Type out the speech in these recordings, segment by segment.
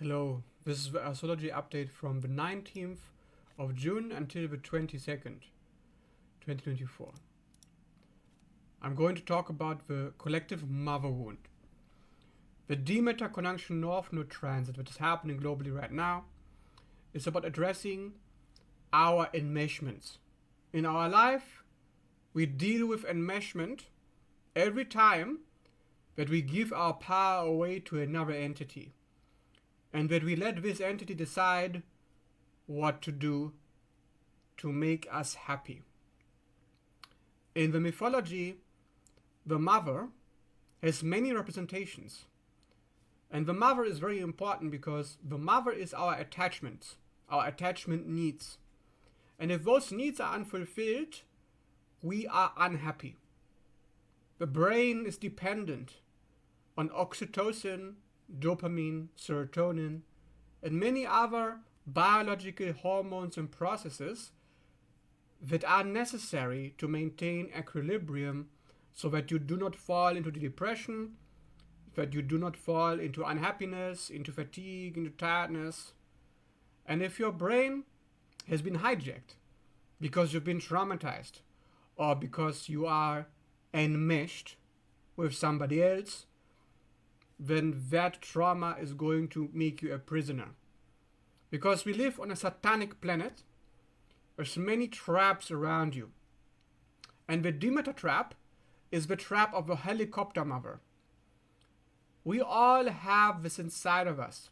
Hello, this is the Astrology update from the 19th of June until the 22nd, 2024. I'm going to talk about the collective mother wound. The Demeter conjunction North Node transit that is happening globally right now is about addressing our enmeshments. In our life, we deal with enmeshment every time that we give our power away to another entity, and that we let this entity decide what to do to make us happy. In the mythology, the mother has many representations. And the mother is very important because the mother is our attachment needs. And if those needs are unfulfilled, we are unhappy. The brain is dependent on oxytocin, dopamine, serotonin, and many other biological hormones and processes that are necessary to maintain equilibrium so that you do not fall into depression, that you do not fall into unhappiness, into fatigue, into tiredness. And if your brain has been hijacked because you've been traumatized or because you are enmeshed with somebody else, then that trauma is going to make you a prisoner. Because we live on a satanic planet, there's many traps around you. And the Demeter trap is the trap of the helicopter mother. We all have this inside of us.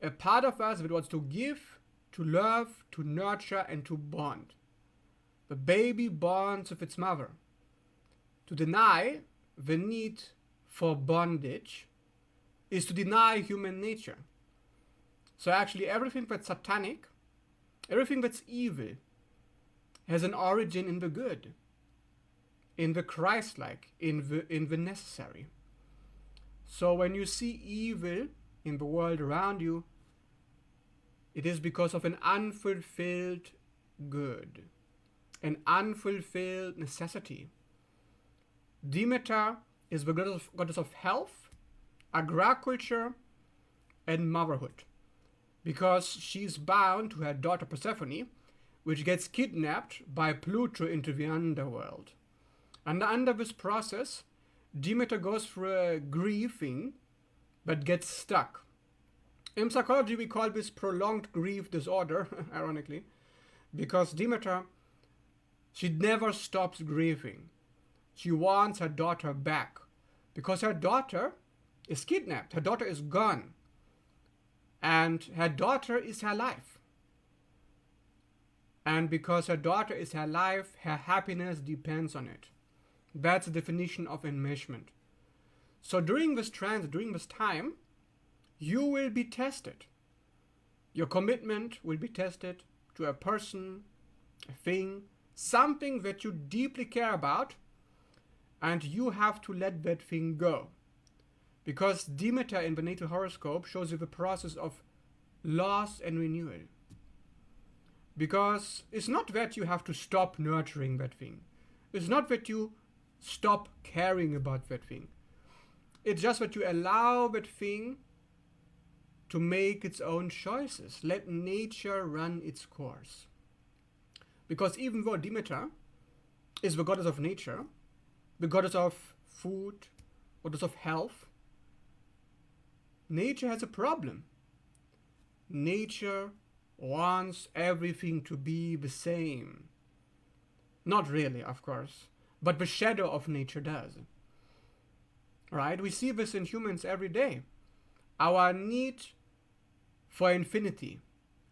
A part of us that wants to give, to love, to nurture, and to bond. The baby bonds with its mother. To deny the need for bondage is to deny human nature. So actually everything that's satanic, everything that's evil, has an origin in the good, in the Christ-like, in the necessary. So when you see evil in the world around you, it is because of an unfulfilled good, an unfulfilled necessity. Demeter is the goddess of health, agriculture, and motherhood, because she's bound to her daughter Persephone, which gets kidnapped by Pluto into the underworld. And under this process, Demeter goes through a grieving but gets stuck. In psychology, we call this prolonged grief disorder, ironically, because Demeter, she never stops grieving. She wants her daughter back because her daughter is kidnapped. Her daughter is gone. And her daughter is her life. And because her daughter is her life, her happiness depends on it. That's the definition of enmeshment. So during this transit, during this time, you will be tested. Your commitment will be tested to a person, a thing, something that you deeply care about, and you have to let that thing go. Because Demeter in the natal horoscope shows you the process of loss and renewal. Because it's not that you have to stop nurturing that thing. It's not that you stop caring about that thing. It's just that you allow that thing to make its own choices. Let nature run its course. Because even though Demeter is the goddess of nature, the goddess of food, goddess of health, nature has a problem. Nature wants everything to be the same. Not really, of course, but the shadow of nature does. Right? We see this in humans every day. Our need for infinity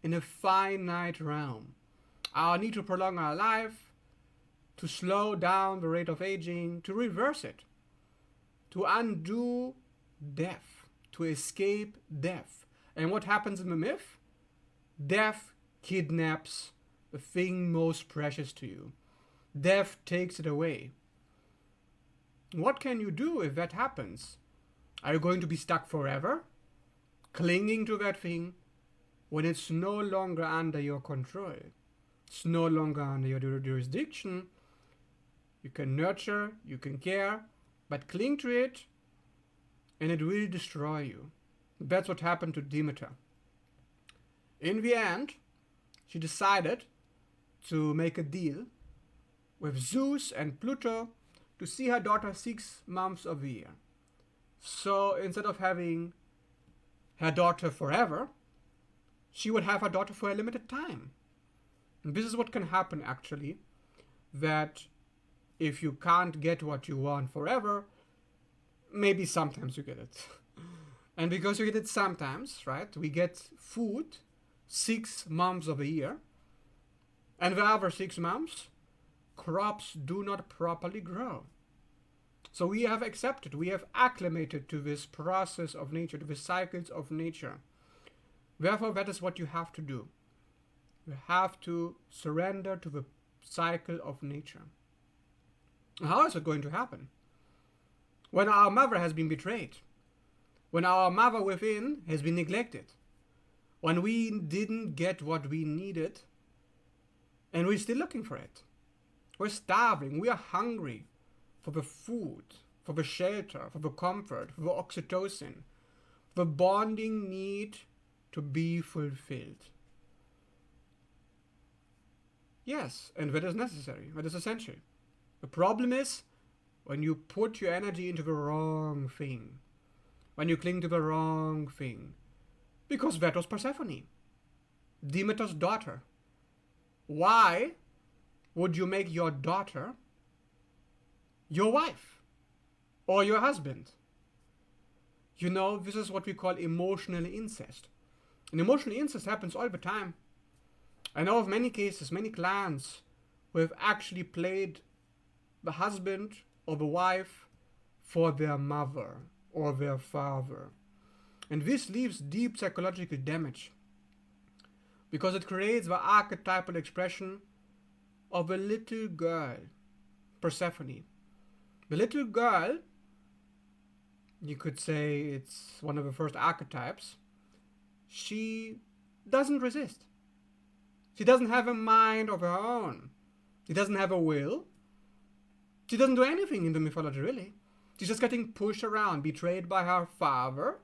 in a finite realm. Our need to prolong our life, to slow down the rate of aging, to reverse it, to undo death, to escape death. And what happens in the myth? Death kidnaps the thing most precious to you. Death takes it away. What can you do if that happens? Are you going to be stuck forever, clinging to that thing when it's no longer under your control? It's no longer under your jurisdiction. You can nurture, you can care, but cling to it and it will destroy you. That's what happened to Demeter. In the end, she decided to make a deal with Zeus and Pluto to see her daughter 6 months of the year. So instead of having her daughter forever, she would have her daughter for a limited time. And this is what can happen actually, that if you can't get what you want forever, maybe sometimes you get it. And because you get it sometimes, right, we get food 6 months of a year, and the other 6 months, crops do not properly grow. So we have accepted, we have acclimated to this process of nature, to the cycles of nature. Therefore, that is what you have to do. You have to surrender to the cycle of nature. How is it going to happen? When our mother has been betrayed, when our mother within has been neglected, when we didn't get what we needed, and we're still looking for it. We're starving, we are hungry for the food, for the shelter, for the comfort, for the oxytocin, the bonding need to be fulfilled. Yes, and that is necessary, that is essential. The problem is when you put your energy into the wrong thing, when you cling to the wrong thing, because that was Persephone, Demeter's daughter. Why would you make your daughter your wife or your husband? You know, this is what we call emotional incest. And emotional incest happens all the time. I know of many cases, many clans who have actually played the husband or the wife for their mother or their father. And this leaves deep psychological damage because it creates the archetypal expression of a little girl, Persephone. The little girl, you could say it's one of the first archetypes, she doesn't resist. She doesn't have a mind of her own. She doesn't have a will. She doesn't do anything in the mythology, really. She's just getting pushed around, betrayed by her father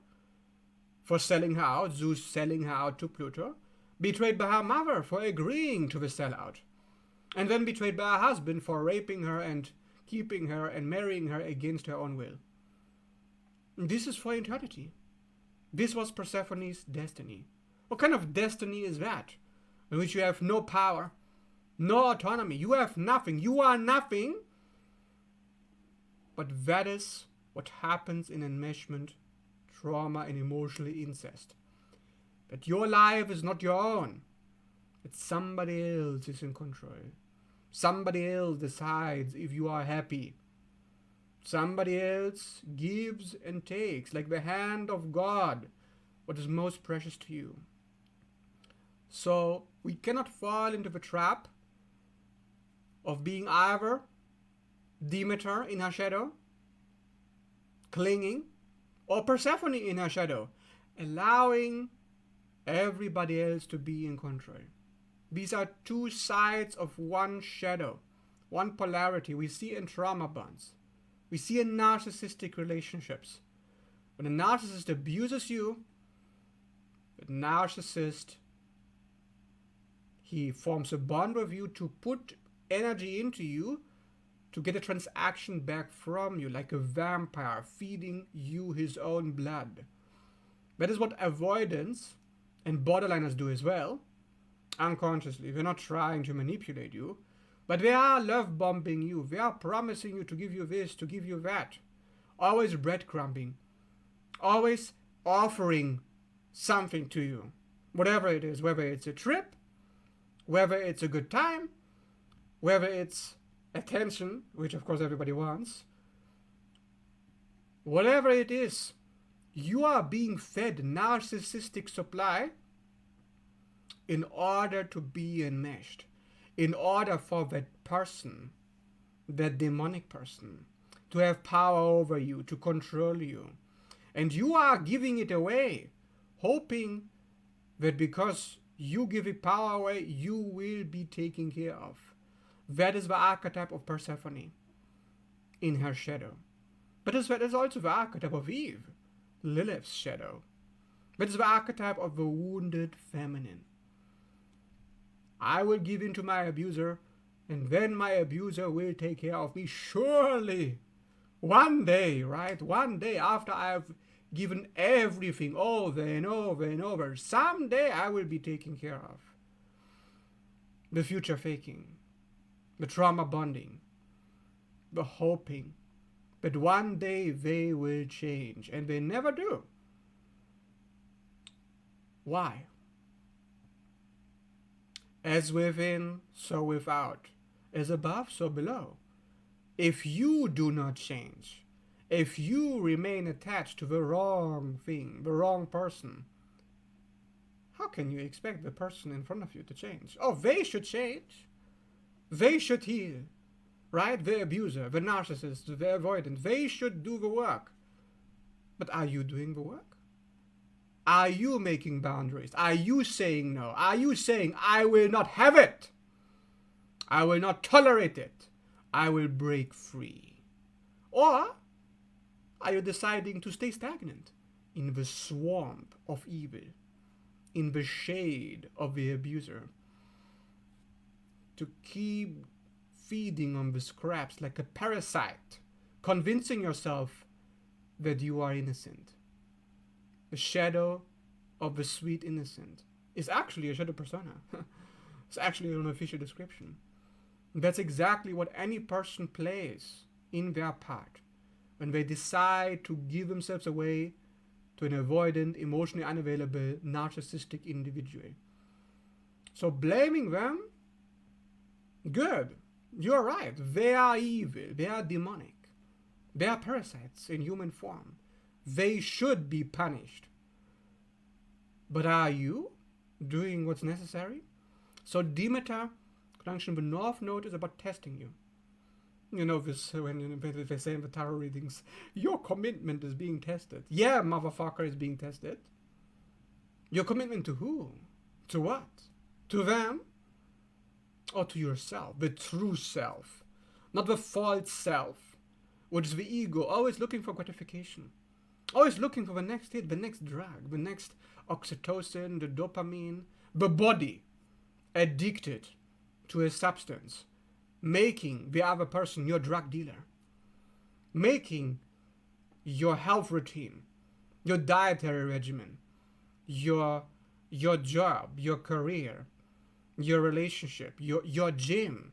for selling her out, Zeus selling her out to Pluto, betrayed by her mother for agreeing to the sellout, and then betrayed by her husband for raping her and keeping her and marrying her against her own will. And this is for eternity. This was Persephone's destiny. What kind of destiny is that? In which you have no power, no autonomy, you have nothing, you are nothing. But that is what happens in enmeshment, trauma, and emotional incest. That your life is not your own. That somebody else is in control. Somebody else decides if you are happy. Somebody else gives and takes, like the hand of God, what is most precious to you. So we cannot fall into the trap of being either Demeter in her shadow, clinging, or Persephone in her shadow, allowing everybody else to be in control. These are two sides of one shadow, one polarity we see in trauma bonds. We see in narcissistic relationships. When a narcissist abuses you, the narcissist, he forms a bond with you to put energy into you to get a transaction back from you, like a vampire feeding you his own blood. That is what avoidance and borderliners do as well, unconsciously. They're not trying to manipulate you, but they are love bombing you. They are promising you to give you this, to give you that. Always breadcrumbing. Always offering something to you. Whatever it is, whether it's a trip, whether it's a good time, whether it's attention, which of course everybody wants. Whatever it is, you are being fed narcissistic supply in order to be enmeshed, in order for that person, that demonic person, to have power over you, to control you. And you are giving it away, hoping that because you give it power away, you will be taken care of. That is the archetype of Persephone in her shadow. But that is also the archetype of Eve, Lilith's shadow. That is the archetype of the wounded feminine. I will give in to my abuser, and then my abuser will take care of me. Surely, one day, right? One day after I've given everything over and over and over, someday I will be taken care of. The future faking, the trauma bonding, the hoping that one day they will change, and they never do. Why? As within, so without. As above, so below. If you do not change, if you remain attached to the wrong thing, the wrong person, how can you expect the person in front of you to change? Oh, they should change. They should heal. Right? The abuser, the narcissist, the avoidant, they should do the work. But are you doing the work? Are you making boundaries? Are you saying no? Are you saying, I will not have it? I will not tolerate it. I will break free. Or are you deciding to stay stagnant in the swamp of evil, in the shade of the abuser, to keep feeding on the scraps like a parasite, convincing yourself that you are innocent? The shadow of the sweet innocent is actually a shadow persona. It's actually an official description. That's exactly what any person plays in their part when they decide to give themselves away to an avoidant, emotionally unavailable, narcissistic individual. So blaming them, good. You're right. They are evil. They are demonic. They are parasites in human form. They should be punished. But are you doing what's necessary? So Demeter, conjunction with North Node, is about testing you. You know this when they say in the tarot readings, your commitment is being tested. Yeah, motherfucker, is being tested. Your commitment to who? To what? To them? Or to yourself, the true self, not the false self, which is the ego, always looking for gratification, always looking for the next hit, the next drug, the next oxytocin, the dopamine, the body addicted to a substance, making the other person your drug dealer, making your health routine, your dietary regimen, your job, your career, your relationship, your gym,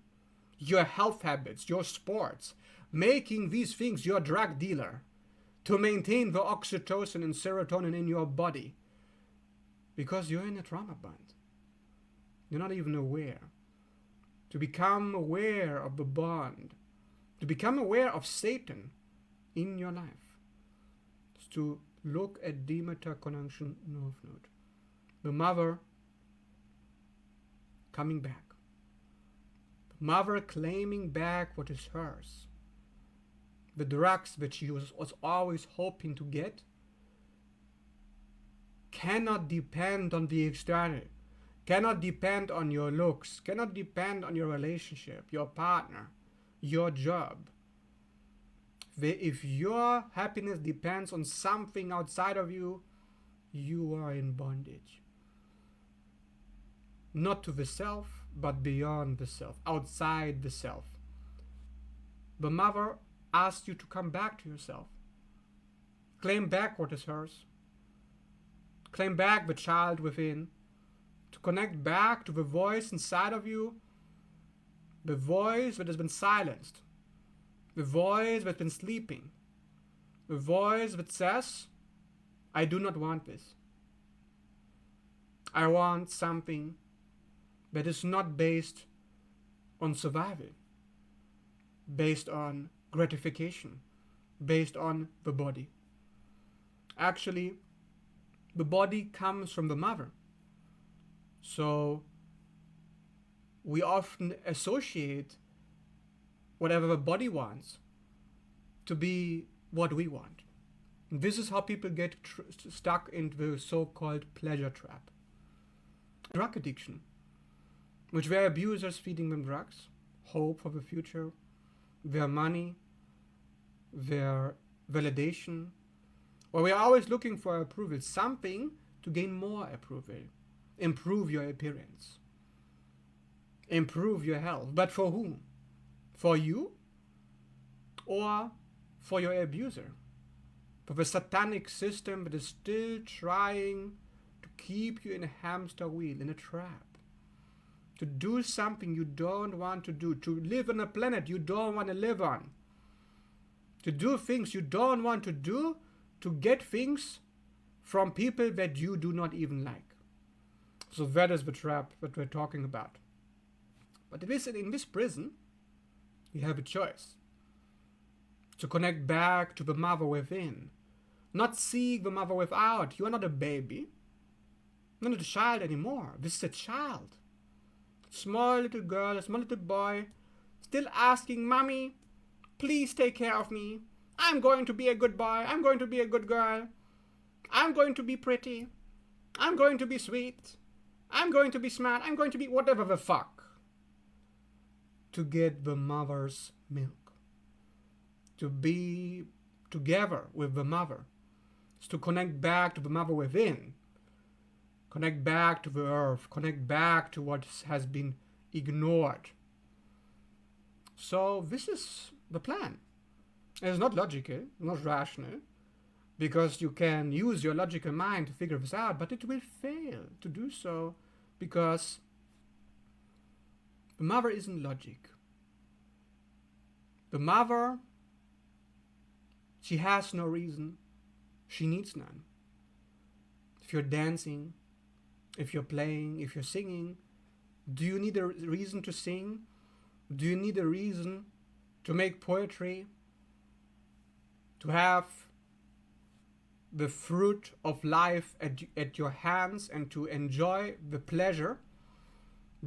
your health habits, your sports, making these things your drug dealer to maintain the oxytocin and serotonin in your body because you're in a trauma bond. You're not even aware. To become aware of the bond, to become aware of Satan in your life, is to look at Demeter conjunction North Node. The mother coming back. The mother claiming back what is hers. The drugs that she was always hoping to get cannot depend on the external, cannot depend on your looks, cannot depend on your relationship, your partner, your job. If your happiness depends on something outside of you, you are in bondage. Not to the self, but beyond the self, outside the self. The mother asks you to come back to yourself. Claim back what is hers. Claim back the child within. To connect back to the voice inside of you. The voice that has been silenced. The voice that's been sleeping. The voice that says, I do not want this. I want something that is not based on survival, based on gratification, based on the body. Actually, the body comes from the mother. So we often associate whatever the body wants to be what we want. This is how people get stuck into the so-called pleasure trap. Drug addiction, which were abusers feeding them drugs, hope for the future, their money, their validation, or we are always looking for approval, something to gain more approval, improve your appearance, improve your health. But for whom? For you or for your abuser? For the satanic system that is still trying to keep you in a hamster wheel, in a trap. To do something you don't want to do. To live on a planet you don't want to live on. To do things you don't want to do. To get things from people that you do not even like. So that is the trap that we're talking about. But in this prison, you have a choice. To connect back to the mother within. Not seeing the mother without. You are not a baby. Not a child anymore. This is a child. Small little girl, a small little boy, still asking, Mommy, please take care of me. I'm going to be a good boy. I'm going to be a good girl. I'm going to be pretty. I'm going to be sweet. I'm going to be smart. I'm going to be whatever the fuck. To get the mother's milk. To be together with the mother. To connect back to the mother within. Connect back to the earth. Connect back to what has been ignored. So this is the plan. It's not logical, not rational, because you can use your logical mind to figure this out, but it will fail to do so because the mother isn't logic. The mother, she has no reason. She needs none. If you're dancing, if you're playing, if you're singing, do you need a reason to sing? Do you need a reason to make poetry? To have the fruit of life at your hands and to enjoy the pleasure?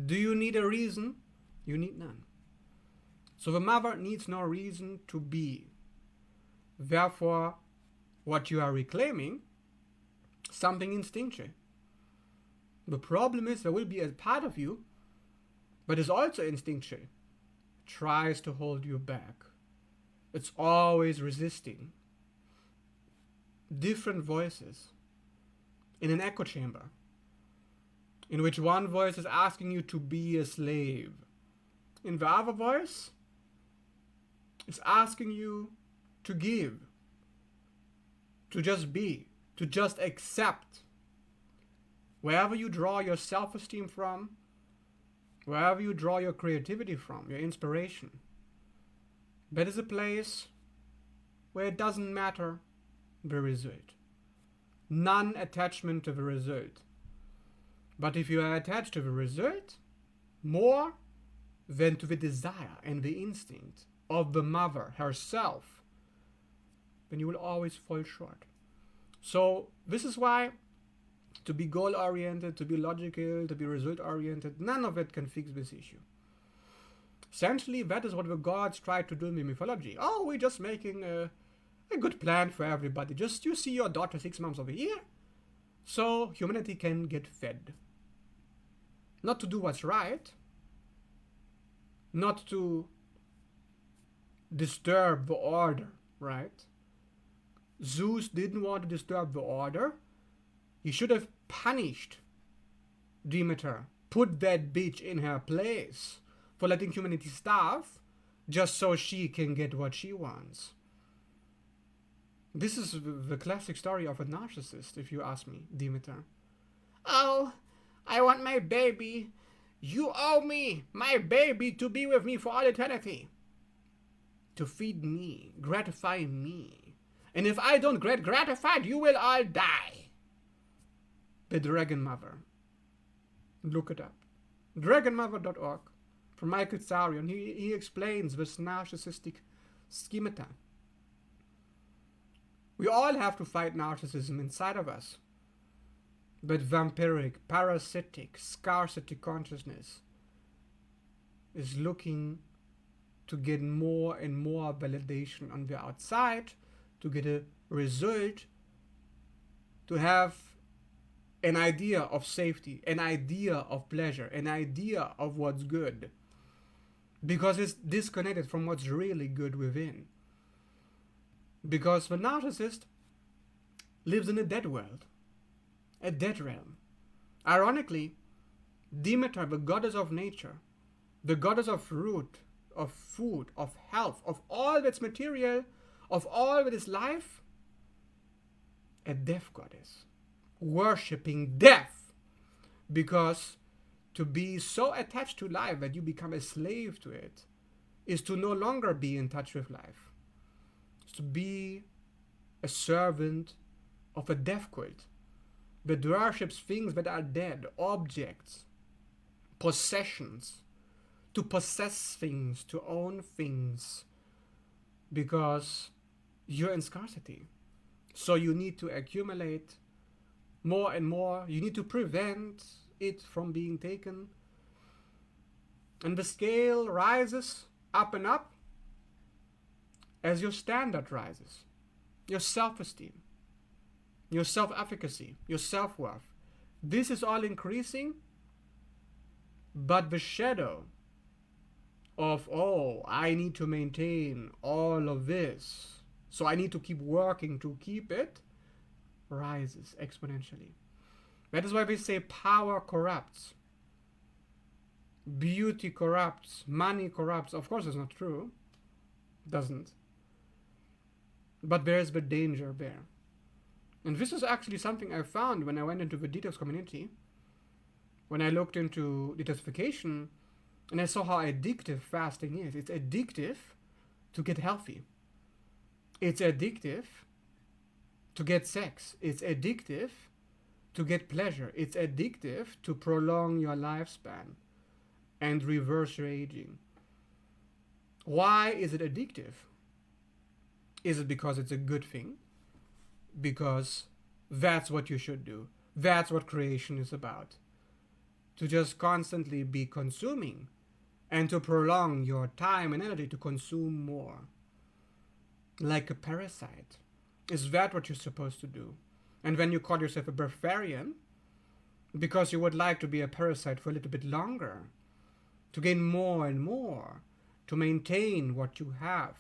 Do you need a reason? You need none. So the mother needs no reason to be. Therefore, what you are reclaiming, something instinctual. The problem is there will be a part of you, but it's also instinctual. It tries to hold you back. It's always resisting. Different voices in an echo chamber, in which one voice is asking you to be a slave. In the other voice is asking you to give, to just be, to just accept. Wherever you draw your self-esteem from, wherever you draw your creativity from, your inspiration, that is a place where it doesn't matter the result. Non-attachment to the result. But if you are attached to the result more than to the desire and the instinct of the mother herself, then you will always fall short. So this is why to be goal-oriented, to be logical, to be result-oriented, none of it can fix this issue. Essentially, that is what the gods tried to do in the mythology. Oh, we're just making a good plan for everybody. Just you see your daughter 6 months of the year, so humanity can get fed. Not to do what's right, not to disturb the order, right? Zeus didn't want to disturb the order. He should have punished Demeter, put that bitch in her place for letting humanity starve, just so she can get what she wants. This is the classic story of a narcissist, if you ask me, Demeter. Oh, I want my baby. You owe me my baby to be with me for all eternity. To feed me, gratify me. And if I don't get gratified, you will all die. The Dragon Mother. Look it up. dragonmother.org. From Michael Tsarion. He explains this narcissistic schemata. We all have to fight narcissism inside of us. But vampiric, parasitic, scarcity consciousness is looking to get more and more validation on the outside, to get a result, to have an idea of safety, an idea of pleasure, an idea of what's good, because it's disconnected from what's really good within. Because the narcissist lives in a dead world, a dead realm. Ironically, Demeter, the goddess of nature, the goddess of root, of food, of health, of all that's material, of all that is life, a death goddess, worshipping death, because to be so attached to life that you become a slave to it is to no longer be in touch with life. It's to be a servant of a death cult that worships things that are dead, objects, possessions, to possess things, to own things, because you're in scarcity. So you need to accumulate more and more. You need to prevent it from being taken. And the scale rises up and up as your standard rises. Your self-esteem, your self-efficacy, your self-worth. This is all increasing, but the shadow of, oh, I need to maintain all of this, so I need to keep working to keep it, rises exponentially. That is why we say power corrupts, beauty corrupts, money corrupts. Of course, it's not true. Doesn't. But there is the danger there. And this is actually something I found when I went into the detox community, when I looked into detoxification, and I saw how addictive fasting is. It's addictive to get healthy. It's addictive to get sex. It's addictive to get pleasure. It's addictive to prolong your lifespan and reverse your aging. Why is it addictive? Is it because it's a good thing? Because that's what you should do. That's what creation is about. To just constantly be consuming and to prolong your time and energy to consume more. Like a parasite. Is that what you're supposed to do? And when you call yourself a barbarian, because you would like to be a parasite for a little bit longer, to gain more and more, to maintain what you have.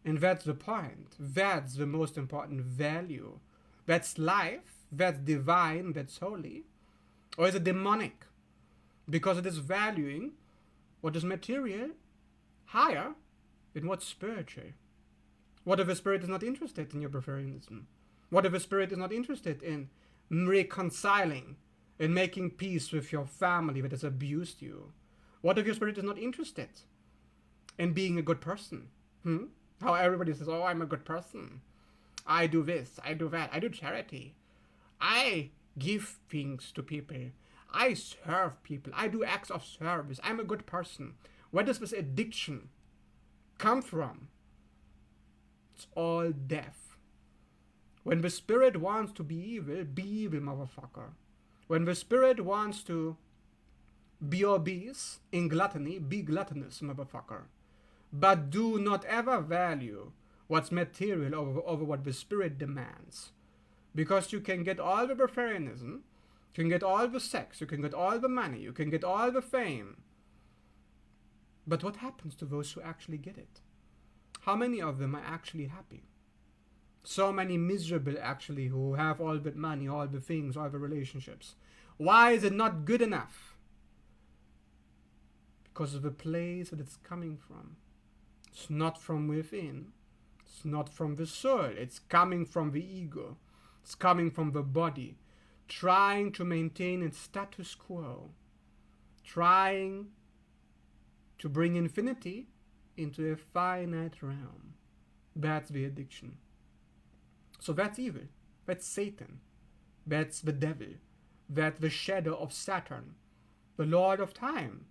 And that's the point. That's the most important value. That's life, that's divine, that's holy. Or is it demonic? Because it is valuing what is material higher than what's spiritual. What if a spirit is not interested in your Barbarianism? What if a spirit is not interested in reconciling and making peace with your family that has abused you? What if your spirit is not interested in being a good person? How everybody says, oh, I'm a good person. I do this, I do that, I do charity. I give things to people. I serve people. I do acts of service. I'm a good person. Where does this addiction come from? It's all death. When the spirit wants to be evil, motherfucker. When the spirit wants to be obese in gluttony, be gluttonous, motherfucker. But do not ever value what's material over what the spirit demands. Because you can get all the Barbarianism, you can get all the sex, you can get all the money, you can get all the fame. But what happens to those who actually get it? How many of them are actually happy? So many miserable actually who have all the money, all the things, all the relationships. Why is it not good enough? Because of the place that it's coming from. It's not from within. It's not from the soul. It's coming from the ego. It's coming from the body. Trying to maintain its status quo. Trying to bring infinity into a finite realm. That's the addiction. So that's evil. That's Satan. That's the devil. That's the shadow of Saturn. The Lord of Time.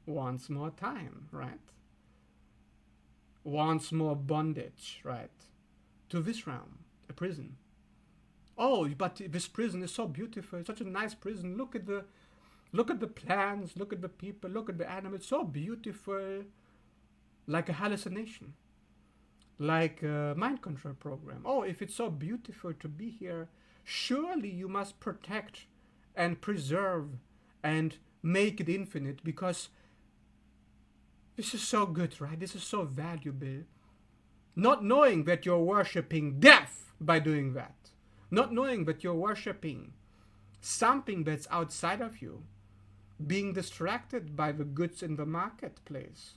Wants more time, right? Wants more bondage, right? To this realm, a prison. Oh, but this prison is so beautiful. It's such a nice prison. Look at the plants, look at the people, look at the animals. So beautiful. Like a hallucination. Like a mind control program. Oh, if it's so beautiful to be here, surely you must protect and preserve and make it infinite, because this is so good, right? This is so valuable. Not knowing that you're worshipping death by doing that. not knowing that you're worshipping something that's outside of you, being distracted by the goods in the marketplace,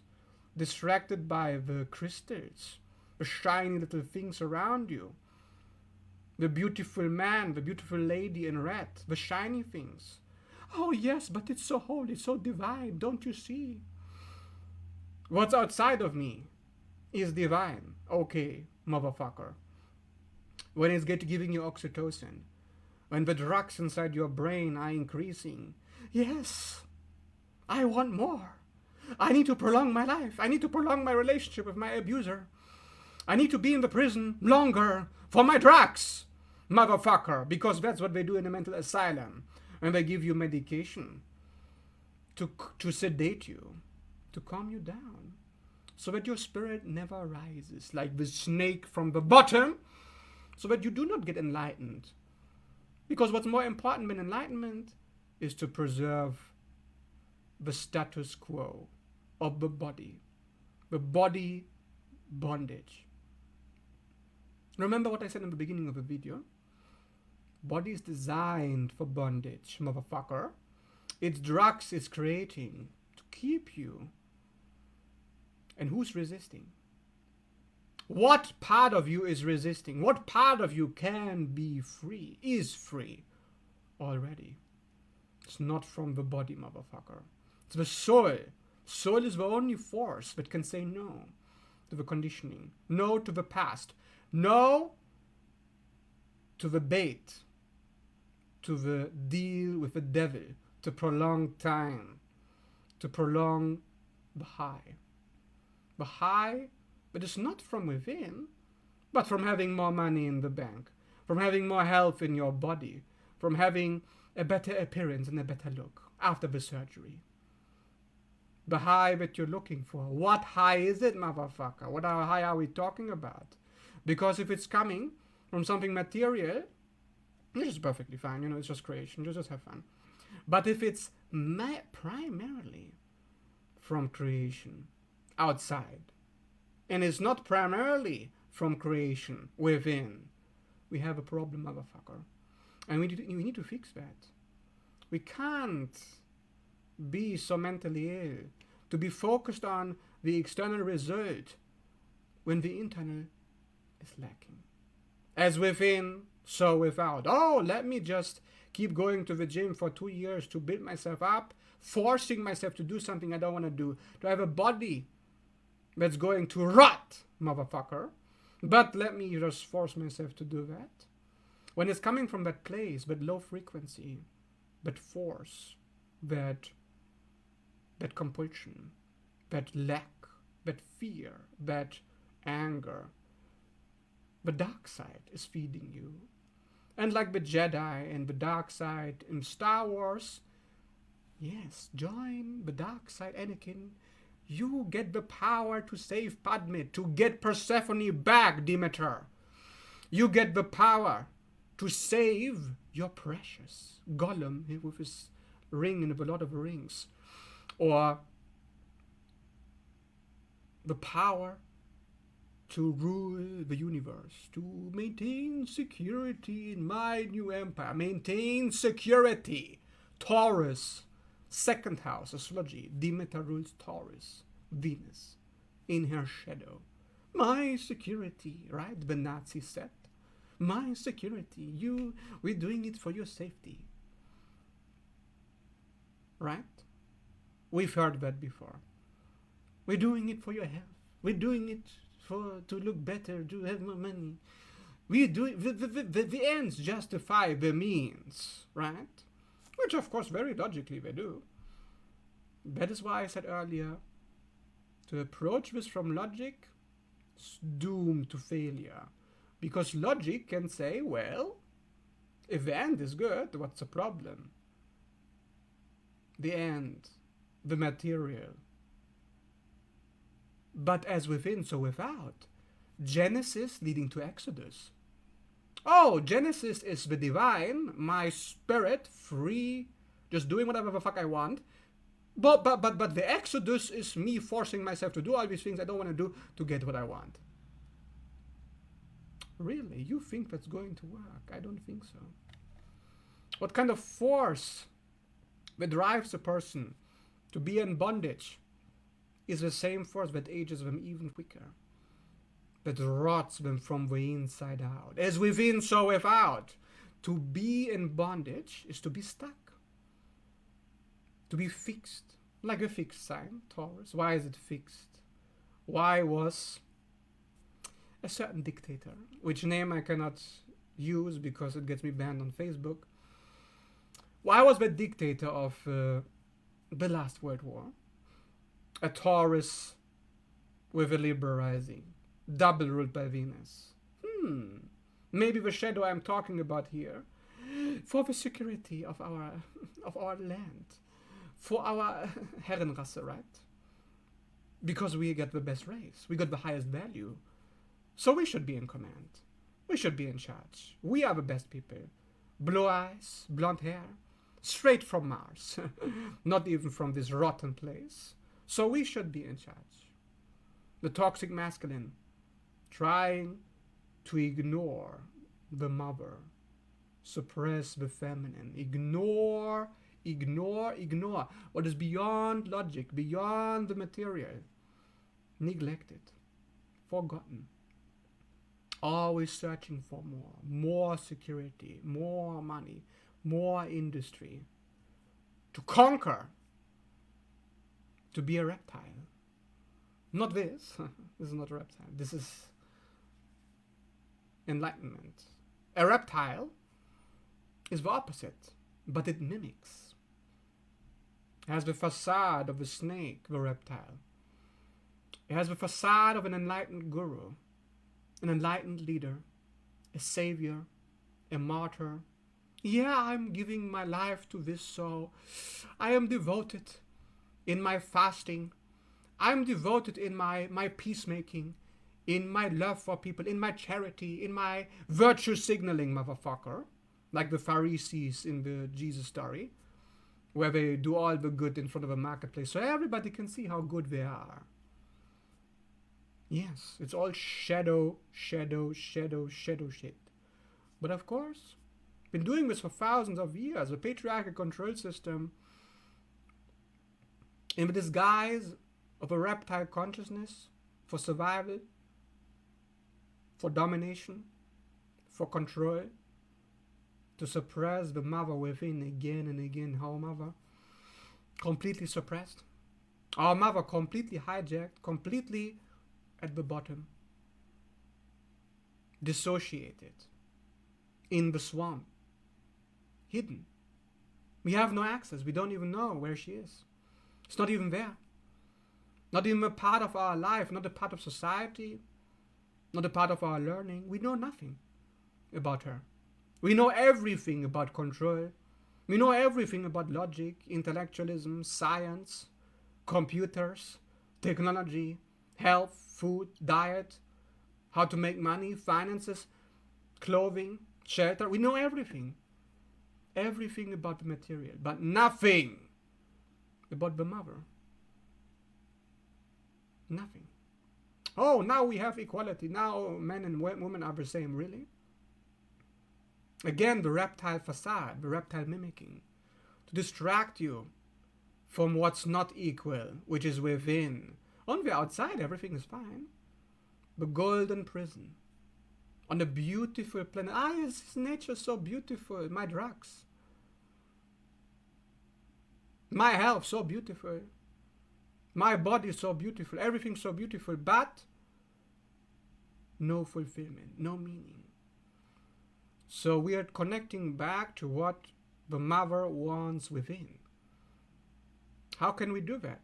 distracted by the crystals, the shiny little things around you, the beautiful man, the beautiful lady in red, the shiny things. Oh yes, but it's so holy, so divine, don't you see? What's outside of me is divine. Okay, motherfucker. When it's giving you oxytocin, when the drugs inside your brain are increasing, yes, I want more. I need to prolong my life. I need to prolong my relationship with my abuser. I need to be in the prison longer for my drugs, motherfucker, because that's what they do in a mental asylum. And they give you medication to sedate you, to calm you down, so that your spirit never rises like the snake from the bottom, so that you do not get enlightened. Because what's more important than enlightenment is to preserve the status quo of the body bondage. Remember what I said in the beginning of the video? Body is designed for bondage, motherfucker. It's drugs it's creating to keep you. And who's resisting? What part of you is resisting? What part of you can be free, is free already? It's not from the body, motherfucker. It's the soul. Soul is the only force that can say no to the conditioning, no to the past, no to the bait, to the deal with the devil, to prolong time, to prolong the high. The high that is not from within, but from having more money in the bank, from having more health in your body, from having a better appearance and a better look after the surgery. The high that you're looking for. What high is it, motherfucker? What high are we talking about? Because if it's coming from something material, which is perfectly fine, it's just creation, just have fun. But if it's primarily from creation, outside, and it's not primarily from creation within, we have a problem, motherfucker. And we need to fix that. We can't be so mentally ill to be focused on the external result when the internal is lacking. As within, so without. Oh, let me just keep going to the gym for 2 years to build myself up, forcing myself to do something I don't want to do, to have a body that's going to rot, motherfucker. But let me just force myself to do that. When it's coming from that place, that low frequency, that force, that compulsion, that lack, that fear, that anger, the dark side is feeding you. And like the Jedi and the dark side in Star Wars, yes, join the dark side, Anakin. You get the power to save Padme, to get Persephone back, Demeter. You get the power to save your precious Gollum with his ring and the Lord of the Rings. Or the power to rule the universe, to maintain security in my new empire. Maintain security. Taurus, second house, astrology. Demeter rules Taurus, Venus, in her shadow. My security, right? The Nazi said. My security. We're doing it for your safety. Right? We've heard that before. We're doing it for your health. We're doing it to look better, to have more money. We do it. The ends justify the means, right? Which, of course, very logically they do. That is why I said earlier, to approach this from logic is doomed to failure. Because logic can say, well, if the end is good, what's the problem? The end, the material. But as within, so without. Genesis leading to Exodus. Oh, Genesis is the divine, my spirit, free, just doing whatever the fuck I want. But the Exodus is me forcing myself to do all these things I don't want to do to get what I want. Really? You think that's going to work? I don't think so. What kind of force that drives a person to be in bondage is the same force that ages them even quicker, that rots them from the inside out. As within, so without. To be in bondage is to be stuck, to be fixed, like a fixed sign, Taurus. Why is it fixed? Why was a certain dictator, which name I cannot use because it gets me banned on Facebook, why was the dictator of the last World War a Taurus with a Libra rising, double ruled by Venus? Maybe the shadow I'm talking about here, for the security of our land, for our Herrenrasse, right? Because we get the best race, we got the highest value, so we should be in command. We should be in charge. We are the best people. Blue eyes, blonde hair, straight from Mars, not even from this rotten place. So we should be in charge. The toxic masculine, trying to ignore the mother, suppress the feminine, ignore what is beyond logic, beyond the material, neglected, forgotten, always searching for more security, more money, more industry, to conquer, to be a reptile. Not this. This is not a reptile. This is enlightenment. A reptile is the opposite, but it mimics. It has the facade of a snake, the reptile. It has the facade of an enlightened guru, an enlightened leader, a savior, a martyr. Yeah, I'm giving my life to this soul. I am devoted in my fasting. I'm devoted in my peacemaking, in my love for people, in my charity, in my virtue signaling, motherfucker. Like the Pharisees in the Jesus story, where they do all the good in front of a marketplace so everybody can see how good they are. Yes, it's all shadow shit. But of course, been doing this for thousands of years. A patriarchal control system in the disguise of a reptile consciousness for survival, for domination, for control, to suppress the mother within again and again. Our mother completely suppressed. Our mother completely hijacked, completely at the bottom, dissociated, in the swamp, hidden. We have no access. We don't even know where she is. It's not even there. Not even a part of our life, not a part of society, not a part of our learning. We know nothing about her. We know everything about control. We know everything about logic, intellectualism, science, computers, technology, health, food, diet, how to make money, finances, clothing, shelter. We know everything. Everything about the material, but nothing about the mother. Nothing. Oh, now we have equality. Now men and women are the same. Really? Again, the reptile facade, the reptile mimicking, to distract you from what's not equal, which is within. On the outside, everything is fine. The golden prison. On a beautiful planet. Yes, nature so beautiful. My drugs. My health so beautiful. My body so beautiful. Everything so beautiful. But no fulfillment, no meaning. So we are connecting back to what the mother wants within. How can we do that?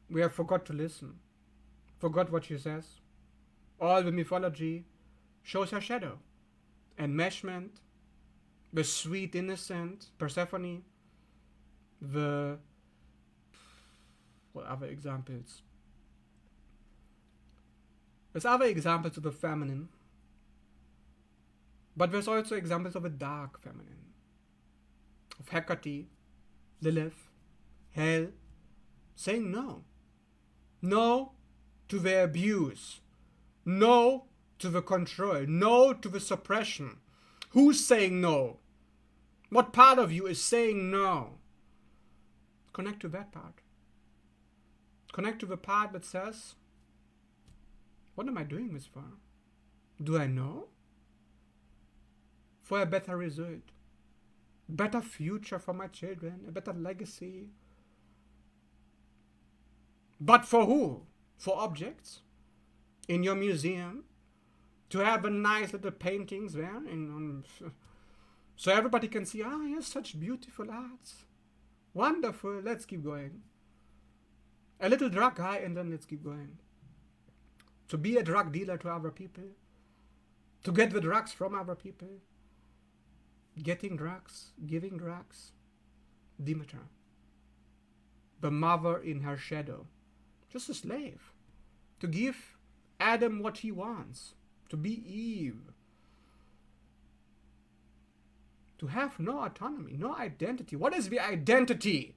We have forgot to listen. Forgot what she says. All the mythology shows her shadow. Enmeshment, the sweet innocent Persephone, what other examples? There's other examples of the feminine. But there's also examples of a dark feminine. Of Hecate, Lilith, Hell, saying no. No to the abuse. No to the control, no to the suppression. Who's saying no? What part of you is saying no? Connect to that part. Connect to the part that says, what am I doing this for? Do I know? For a better result, better future for my children, a better legacy. But for who? For objects in your museum, to have a nice little paintings there, so everybody can see, yes, such beautiful arts. Wonderful, let's keep going. A little drug high, and then let's keep going. To be a drug dealer to other people, to get the drugs from other people, getting drugs, giving drugs. Demeter, the mother in her shadow, just a slave, to give Adam what he wants, to be Eve, to have no autonomy, no identity. What is the identity?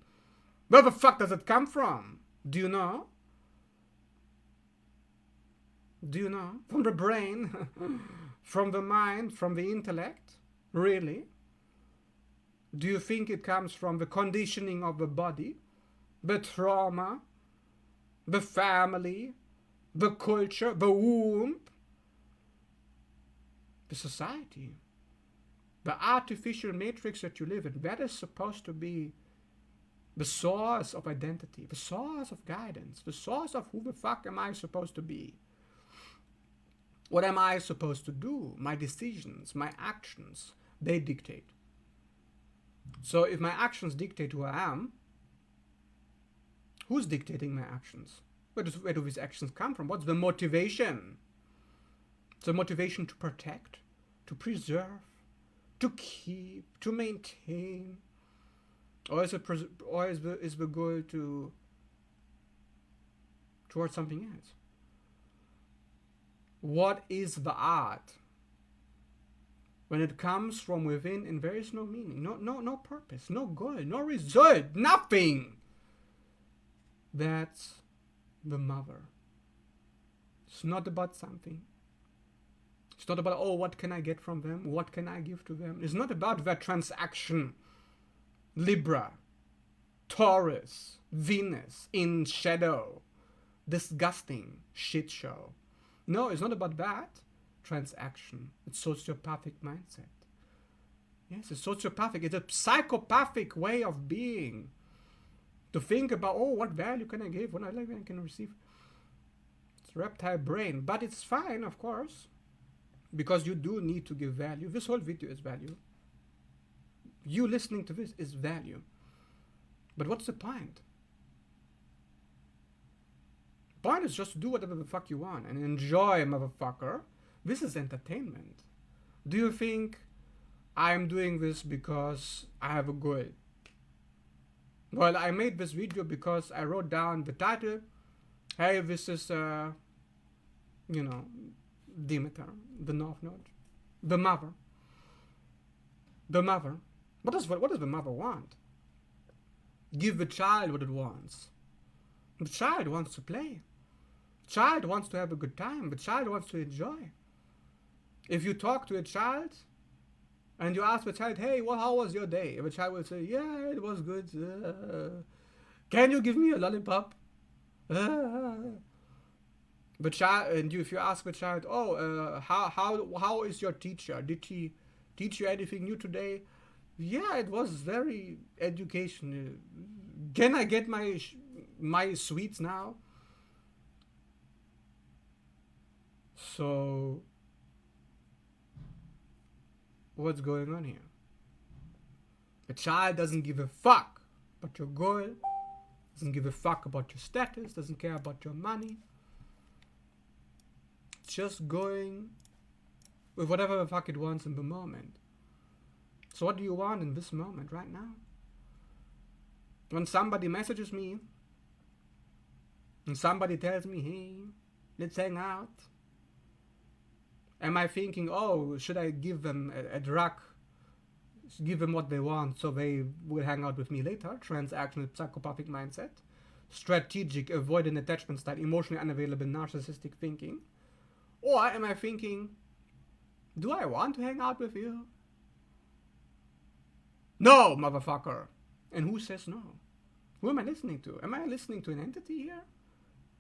Where the fuck does it come from? Do you know? Do you know? From the brain, from the mind, from the intellect? Really? Do you think it comes from the conditioning of the body, the trauma, the family, the culture, the womb, the society, the artificial matrix that you live in? That is supposed to be the source of identity, the source of guidance, the source of who the fuck am I supposed to be? What am I supposed to do? My decisions, my actions, they dictate. So if my actions dictate who I am, who's dictating my actions? Where do these actions come from? What's the motivation? It's a motivation to protect, to preserve, to keep, to maintain, or is the goal towards something else? What is the art? When it comes from within and there is no meaning, no purpose, no goal, no result, nothing. That's the mother. It's not about something. It's not about, what can I get from them? What can I give to them? It's not about that transaction. Libra, Taurus, Venus in shadow, disgusting shit show. No, it's not about that transaction. It's sociopathic mindset. Yes, it's sociopathic. It's a psychopathic way of being. To think about, what value can I give? What value can I receive? It's reptile brain. But it's fine, of course, because you do need to give value. This whole video is value. You listening to this is value. But what's the point? Point is just to do whatever the fuck you want and enjoy, motherfucker. This is entertainment. Do you think I'm doing this because I have a goal? Well, I made this video because I wrote down the title. Hey, this is, Demeter, the North Node, the mother. The mother. What does the mother want? Give the child what it wants. The child wants to play. The child wants to have a good time. The child wants to enjoy. If you talk to a child and you ask the child, hey, how was your day? The child will say, yeah, it was good. Can you give me a lollipop? The child, and if you ask the child, how is your teacher? Did he teach you anything new today? Yeah, it was very educational. Can I get my sweets now? So, what's going on here? The child doesn't give a fuck about your goal, doesn't give a fuck about your status, doesn't care about your money. It's just going with whatever the fuck it wants in the moment. So what do you want in this moment right now? When somebody messages me and somebody tells me, hey, let's hang out, am I thinking, should I give them a drug, give them what they want so they will hang out with me later? Transactional psychopathic mindset. Strategic avoidant attachment style, emotionally unavailable narcissistic thinking. Or am I thinking, do I want to hang out with you? No, motherfucker. And who says no? Who am I listening to? Am I listening to an entity here?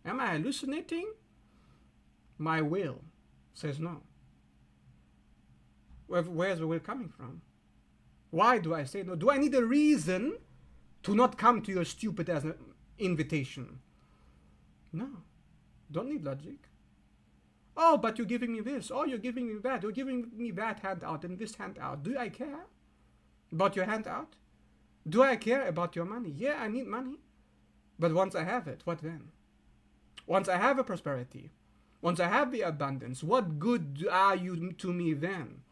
Am I hallucinating? My will says no. Where's the will coming from? Why do I say no? Do I need a reason to not come to your stupid as an invitation? No. Don't need logic. Oh, but you're giving me this. Oh, you're giving me that. You're giving me that handout and this handout. Do I care about your handout? Do I care about your money? Yeah, I need money. But once I have it, what then? Once I have a prosperity, once I have the abundance, what good are you to me then?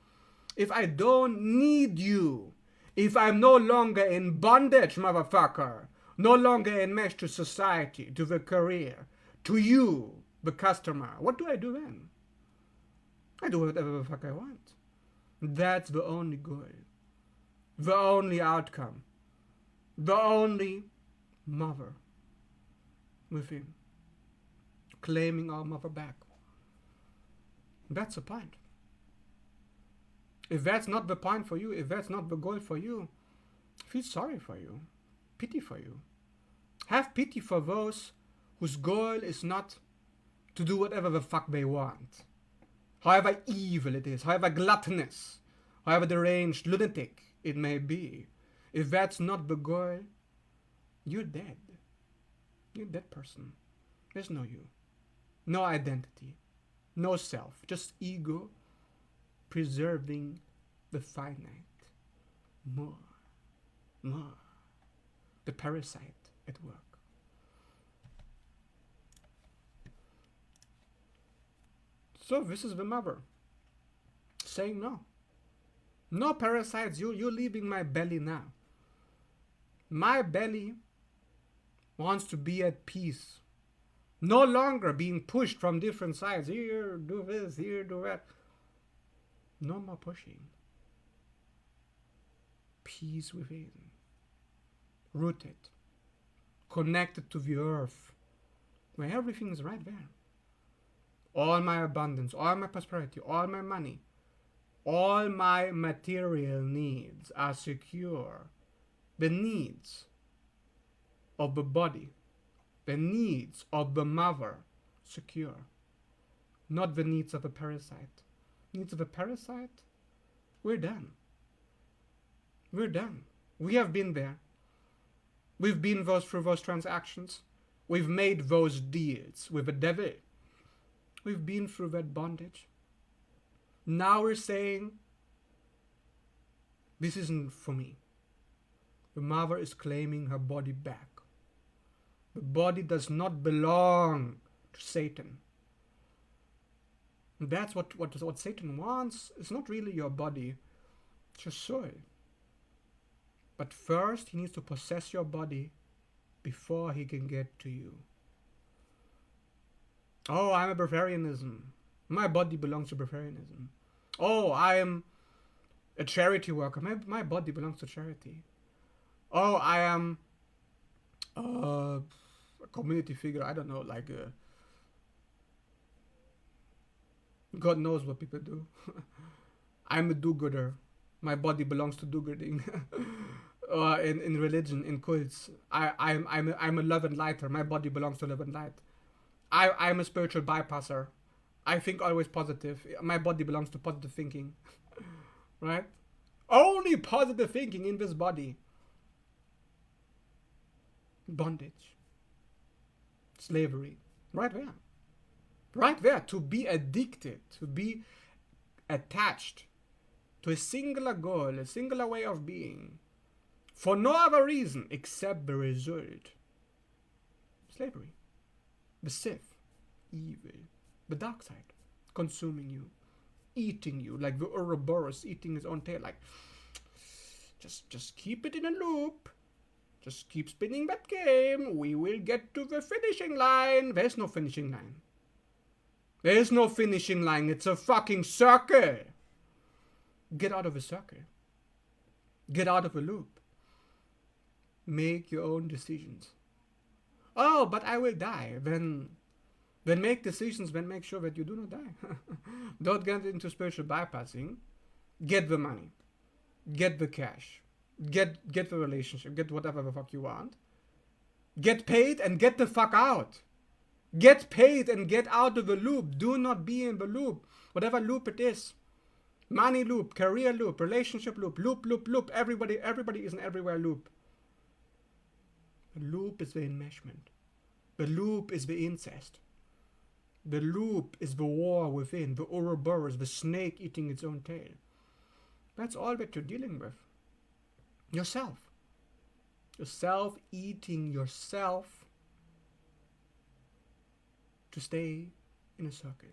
If I don't need you, if I'm no longer in bondage, motherfucker, no longer enmeshed to society, to the career, to you, the customer, what do I do then? I do whatever the fuck I want. That's the only goal, the only outcome, the only mother within, claiming our mother back. That's the point. If that's not the point for you, if that's not the goal for you, feel sorry for you, pity for you. Have pity for those whose goal is not to do whatever the fuck they want. However evil it is, however gluttonous, however deranged, lunatic it may be. If that's not the goal, you're dead. You're a dead person. There's no you. No identity. No self. Just ego preserving the finite. More. The parasite at work. So this is the mother saying no. No parasites, you're leaving my belly now. My belly wants to be at peace. No longer being pushed from different sides. Here, do this, here, do that. No more pushing. Peace within. Rooted. Connected to the earth. Where everything is right there. All my abundance, all my prosperity, all my money, all my material needs are secure. The needs of the body, the needs of the mother, secure. Not the needs of a parasite. Needs of a parasite? We're done. We're done. We have been there. We've been through those transactions. We've made those deals with the devil. We've been through that bondage. Now we're saying, this isn't for me. The mother is claiming her body back. The body does not belong to Satan. And that's what Satan wants. It's not really your body, it's your soul. But first, he needs to possess your body before he can get to you. Oh, I'm a Breatharianism. My body belongs to Breatharianism. Oh, I am a charity worker. My body belongs to charity. Oh, I am a community figure. I don't know, like God knows what people do. I'm a do-gooder. My body belongs to do-gooding. In religion, in cults, I'm a love and lighter. My body belongs to love and light. I'm a spiritual bypasser. I think always positive. My body belongs to positive thinking. Right? Only positive thinking in this body. Bondage. Slavery. Right there. Right there. To be addicted. To be attached to a singular goal, a singular way of being. For no other reason except the result. Slavery. The Sith, evil, the dark side, consuming you, eating you, like the Ouroboros eating his own tail, like, just keep it in a loop, just keep spinning that game, we will get to the finishing line. There's no finishing line. There's no finishing line, it's a fucking circle. Get out of the circle. Get out of the loop. Make your own decisions. Oh, but I will die. Then Then make decisions, then make sure that you do not die. Don't get into spiritual bypassing. Get the money. Get the cash. Get the relationship. Get whatever the fuck you want. Get paid and get the fuck out. Get paid and get out of the loop. Do not be in the loop. Whatever loop it is. Money loop, career loop, relationship loop, loop. Everybody is an everywhere loop. The loop is the enmeshment. The loop is the incest. The loop is the war within, the Ouroboros, the snake eating its own tail. That's all that you're dealing with. Yourself. Yourself eating yourself to stay in a circle,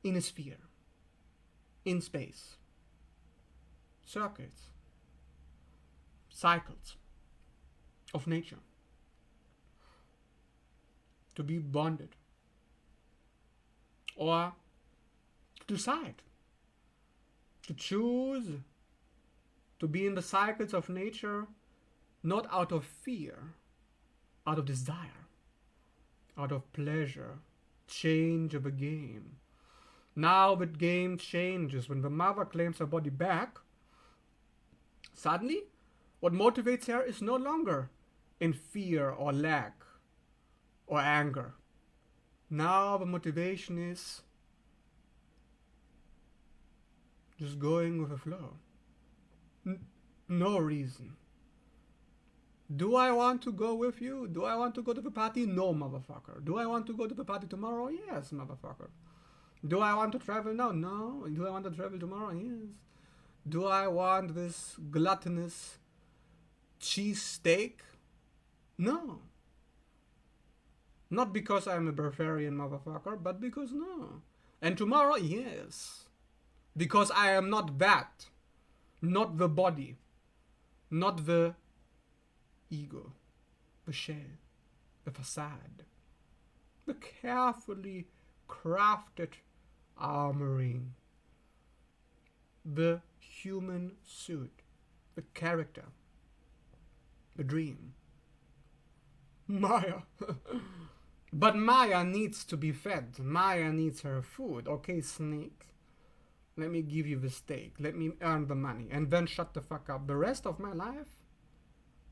in a sphere, in space. Circles, cycles of nature. To be bonded. Or to decide. To choose to be in the cycles of nature, not out of fear, out of desire, out of pleasure, change of a game. Now the game changes. When the mother claims her body back, suddenly what motivates her is no longer in fear or lack or anger. Now the motivation is just going with the flow. No reason. Do I want to go with you? Do I want to go to the party? No, motherfucker. Do I want to go to the party tomorrow? Yes, motherfucker. Do I want to travel now? No. Do I want to travel tomorrow? Yes. Do I want this gluttonous cheese steak? No. Not because I'm a barbarian motherfucker, but because no. And tomorrow, yes. Because I am not that. Not the body. Not the ego. The shell. The facade. The carefully crafted armoring. The human suit. The character. The dream. Maya. But Maya needs to be fed. Maya needs her food. Okay, snake. Let me give you the steak. Let me earn the money. And then shut the fuck up. The rest of my life,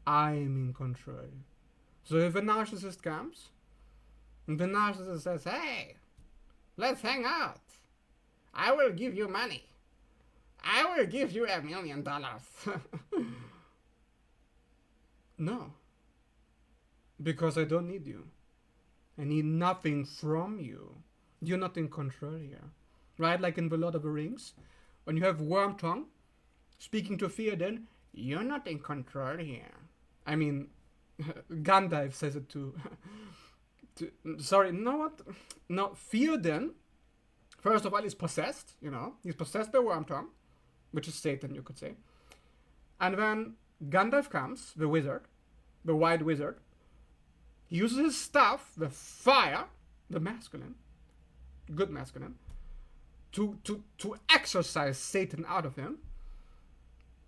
I'm in control. So if a narcissist comes, and the narcissist says, hey, let's hang out. I will give you money. I will give you $1 million. No. Because I don't need you. I need nothing from you. You're not in control here. Right? Like in The Lord of the Rings. When you have Worm Tongue speaking to Theoden, you're not in control here. I mean, Gandalf says it too. Sorry, you know what? No, Theoden, first of all, is possessed, you know. He's possessed by Worm Tongue, which is Satan, you could say. And when Gandalf comes, the wizard, the white wizard, he uses his staff, the fire, the masculine, good masculine, to exorcise Satan out of him.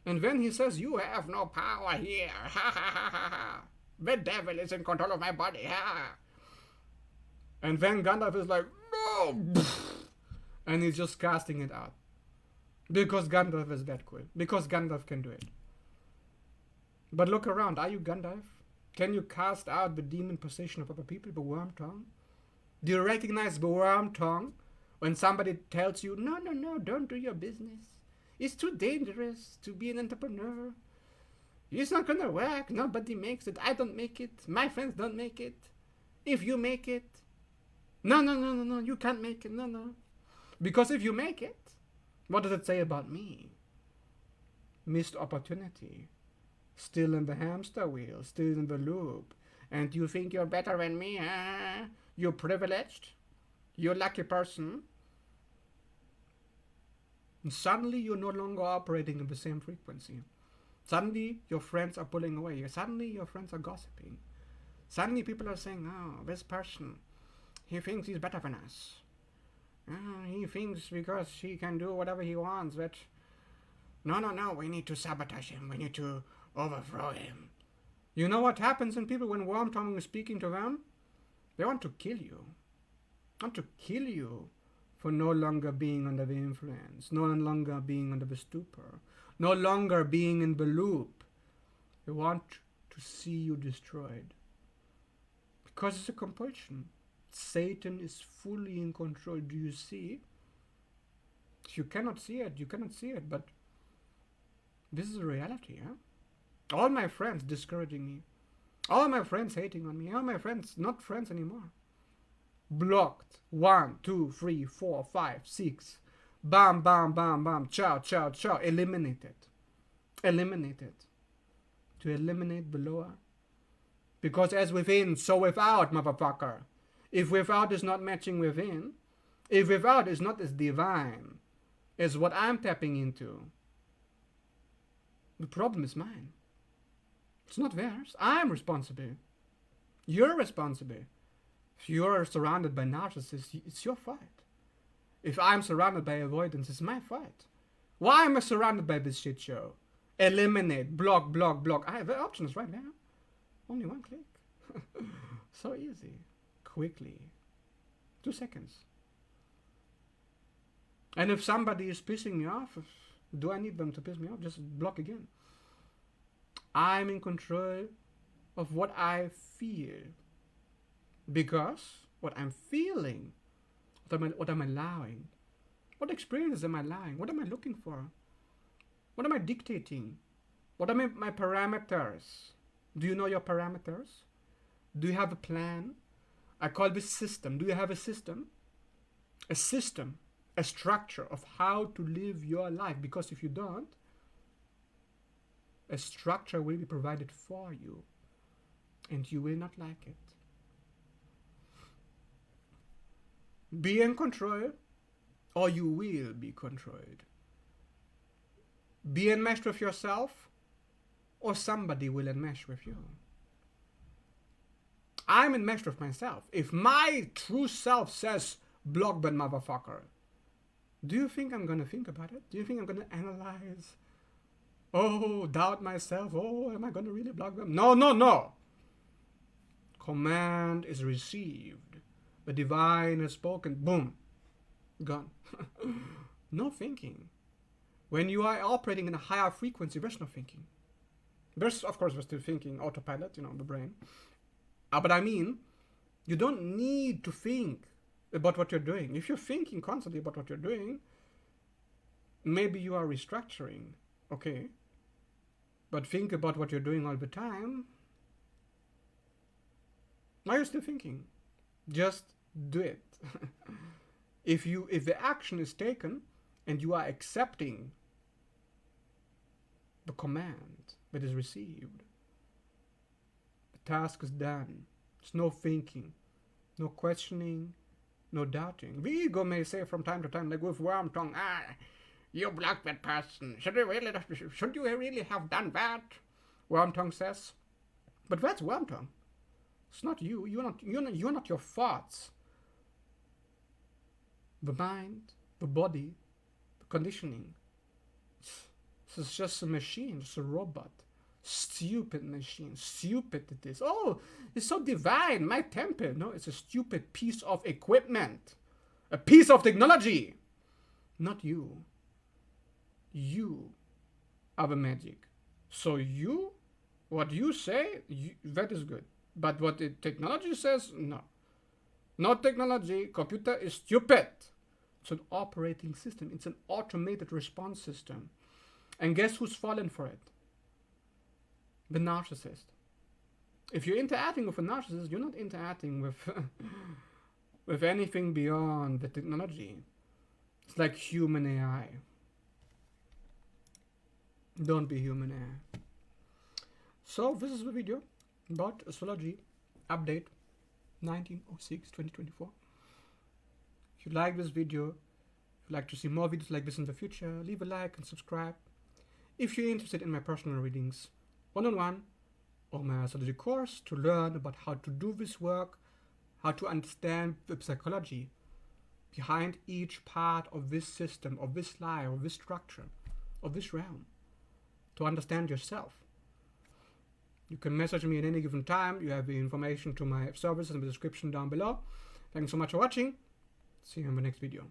And then he says, you have no power here. Ha ha ha ha ha. The devil is in control of my body. Ha. And then Gandalf is like, no. And he's just casting it out. Because Gandalf is that cool. Because Gandalf can do it. But look around. Are you Gandalf? Can you cast out the demon possession of other people, the worm tongue? Do you recognize the worm tongue when somebody tells you, no, don't do your business. It's too dangerous to be an entrepreneur. It's not gonna work. Nobody makes it. I don't make it. My friends don't make it. If you make it, no, you can't make it. No. Because if you make it, what does it say about me? Missed opportunity. Still in the hamster wheel, still in the loop. And you think you're better than me, huh? You're privileged? You're a lucky person? And suddenly you're no longer operating in the same frequency. Suddenly your friends are pulling away. Suddenly your friends are gossiping. Suddenly people are saying, oh, this person, he thinks he's better than us. He thinks because he can do whatever he wants that... No, we need to sabotage him. We need to overthrow him. You know what happens in people when Worm Tongue is speaking to them? They want to kill you. They want to kill you for no longer being under the influence, no longer being under the stupor, no longer being in the loop. They want to see you destroyed. Because it's a compulsion. Satan is fully in control. Do you see? You cannot see it. You cannot see it. But this is a reality. All my friends discouraging me. All my friends hating on me. All my friends not friends anymore. Blocked. 1, 2, 3, 4, 5, 6. Bam, bam, bam, bam. Ciao, ciao, ciao. Eliminated. Eliminated. To eliminate the lower. Because as within, so without, motherfucker. If without is not matching within, if without is not as divine as what I'm tapping into, the problem is mine. It's not theirs. I'm responsible. You're responsible. If you're surrounded by narcissists, it's your fight. If I'm surrounded by avoidance, it's my fight. Why am I surrounded by this shit show? Eliminate, block, block, block. I have the options right now. Only one click. So easy. Quickly. 2 seconds. And if somebody is pissing me off, do I need them to piss me off? Just block again. I'm in control of what I feel. Because what I'm feeling, what I'm allowing, what experiences am I allowing, what am I looking for? What am I dictating? What are my parameters? Do you know your parameters? Do you have a plan? I call this system. Do you have a system? A system, a structure of how to live your life. Because if you don't, a structure will be provided for you and you will not like it. Be in control or you will be controlled. Be enmeshed with yourself or somebody will enmesh with you. I'm enmeshed with myself. If my true self says, block that motherfucker, do you think I'm going to think about it? Do you think I'm going to analyze? Oh, doubt myself. Oh, am I going to really block them? No, no, no. Command is received. The divine has spoken. Boom. Gone. No thinking. When you are operating in a higher frequency, there's no thinking. There's, of course, we're still thinking autopilot, the brain. But I mean, you don't need to think about what you're doing. If you're thinking constantly about what you're doing, maybe you are restructuring, okay? But think about what you're doing all the time. Why are you still thinking? Just do it. If the action is taken and you are accepting the command that is received, the task is done. There's no thinking, no questioning, no doubting. The ego may say from time to time, like with worm tongue, you blocked that person. Should you really have done that? Worm tongue says. But that's worm tongue. It's not you. You're not your thoughts. The mind, the body, the conditioning. This is just a machine, just a robot. Stupid machine. Stupid it is. Oh, it's so divine. My temple. No, it's a stupid piece of equipment. A piece of technology. Not you. You are the magic. So what you say, that is good. But what the technology says, no. No technology. Computer is stupid. It's an operating system. It's an automated response system. And guess who's fallen for it? The narcissist. If you're interacting with a narcissist, you're not interacting with with anything beyond the technology. It's like human AI. Don't be human AI. So this is the video about astrology update 19/06/2024. If you like this video, if you'd like to see more videos like this in the future, leave a like and subscribe. If you're interested in my personal readings, one-on-one, or my astrology course to learn about how to do this work, how to understand the psychology behind each part of this system, of this lie, of this structure, of this realm, to understand yourself, You can message me at any given time. You have the information to my services in the description down below. Thanks so much for watching. See you in the next video.